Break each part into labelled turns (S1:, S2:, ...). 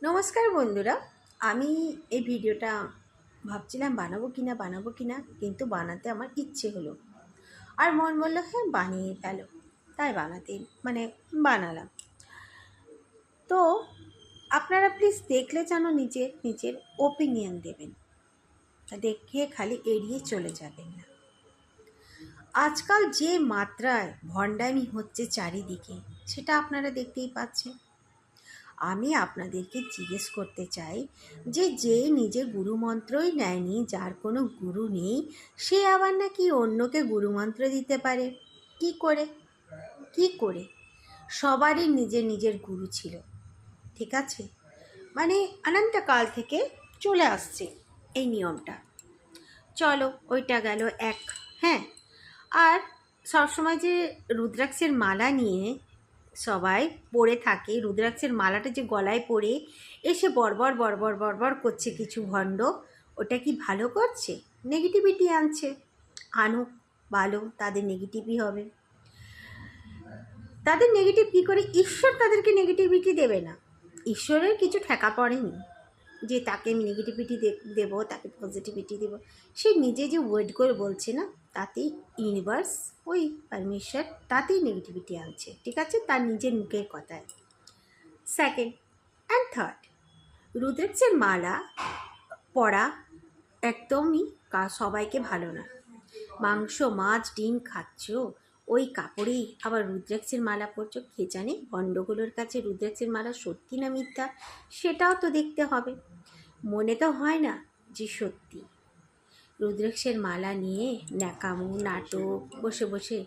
S1: নমস্কার বন্ধুরা, আমি এই ভিডিওটা ভাবছিলাম বানাবো কিনা, কিন্তু বানাতে আমার ইচ্ছে হলো। আর মন বললো হ্যাঁ বানিয়ে ফেলো, তাই বানালাম। তো আপনারা প্লিজ দেখলে যেন নিজের ওপিনিয়ন দেবেন, দেখে খালি এড়িয়ে চলে যাবেন না। আজকাল যে মাত্রায় ভণ্ডামি হচ্ছে চারিদিকে, সেটা আপনারা দেখতেই পাচ্ছেন। আমি আপনাদেরকে জিজ্ঞেস করতে চাই যে নিজে গুরুমন্ত্রই নেয়নি, যার কোনো গুরু নেই, সে আবার নাকি অন্যকে গুরুমন্ত্র দিতে পারে? কি করে? সবারই নিজের গুরু ছিল, ঠিক আছে? অনন্তকাল থেকে চলে আসছে এই নিয়মটা। চলো, ওইটা গেল এক। হ্যাঁ, আর সবসময় যে রুদ্রাক্ষের মালা নিয়ে সবাই পরে থাকে, রুদ্রাক্ষের মালাটা যে গলায় পরে এসে বড়বড় করছে কিছু ভণ্ড, ওটা কি ভালো করছে? নেগেটিভিটি আনছে। আনুক, ভালো, তাদের নেগেটিভই হবে। তাদের নেগেটিভ কী করে? ঈশ্বর তাদেরকে নেগেটিভিটি দেবে না। ঈশ্বরের কিছু ঠেকা পড়েনি যে তাকে আমি নেগেটিভিটি দেবো, তাকে পজিটিভিটি দেব। সে নিজে যে ওয়েট করে বলছে না, তাতেই ইউনিভার্স, ওই পারমেশ্বর, তাতেই নেগেটিভিটি আনছে, ঠিক আছে? তার নিজের মুখের কথায়। সেকেন্ড অ্যান্ড থার্ড, রুদ্রাক্ষের মালা পরা একদমই সবাইকে ভালো না। মাংস, মাছ, ডিম খাচ্ছ, ওই কাপড়েই আবার রুদ্রাক্ষের মালা পরছো। কে জানে ভণ্ডগুলোর কাছে রুদ্রাক্ষের মালা সত্যি না মিথ্যা, সেটাও তো দেখতে হবে। মনে তো হয় না যে সত্যি। রুদ্রাক্ষের মালা নিয়ে ন্যাকামো, নাটক, বসে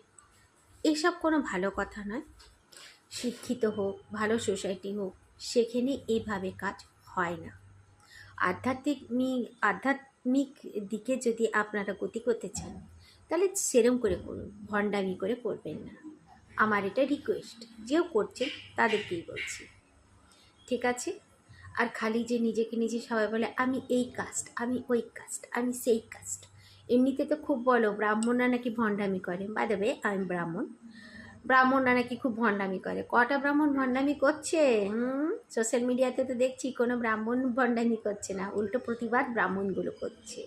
S1: এসব কোনো ভালো কথা নয়। শিক্ষিত হোক, ভালো সোসাইটি হোক, সেখানে এইভাবে কাজ হয় না। আধ্যাত্মিক দিকে যদি আপনারা গতি করতে চান, তাহলে সেরম করে করুন, ভণ্ডামি করে করবেন না। আমার এটা রিকোয়েস্ট, যেও করছেন তাদেরকেই বলছি, ঠিক আছে? আর খালি যে নিজে সবাই বলে আমি এই কাস্ট, আমি ওই কাস্ট, আমি সেই কাস্ট। এমনিতে তো খুব বলো ব্রাহ্মণরা নাকি ভণ্ডামি করে। বাই দ্য ওয়ে, আমি ব্রাহ্মণরা নাকি খুব ভণ্ডামি করে। কটা ব্রাহ্মণ ভণ্ডামি করছে? সোশ্যাল মিডিয়াতে তো দেখছি কোনো ব্রাহ্মণ ভণ্ডামি করছে না, উল্টো প্রতিবাদ ব্রাহ্মণগুলো করছে।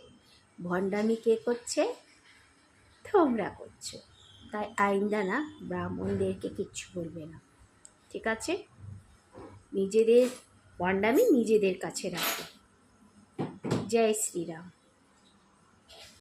S1: ভণ্ডামি কে করছে? তোমরা করছো। তাই আইন্দা না ব্রাহ্মণদেরকে কিচ্ছু বলবে না, ঠিক আছে? নিজেদের ভণ্ডামি নিজেদের কাছে রাখো। জয় শ্রীরাম।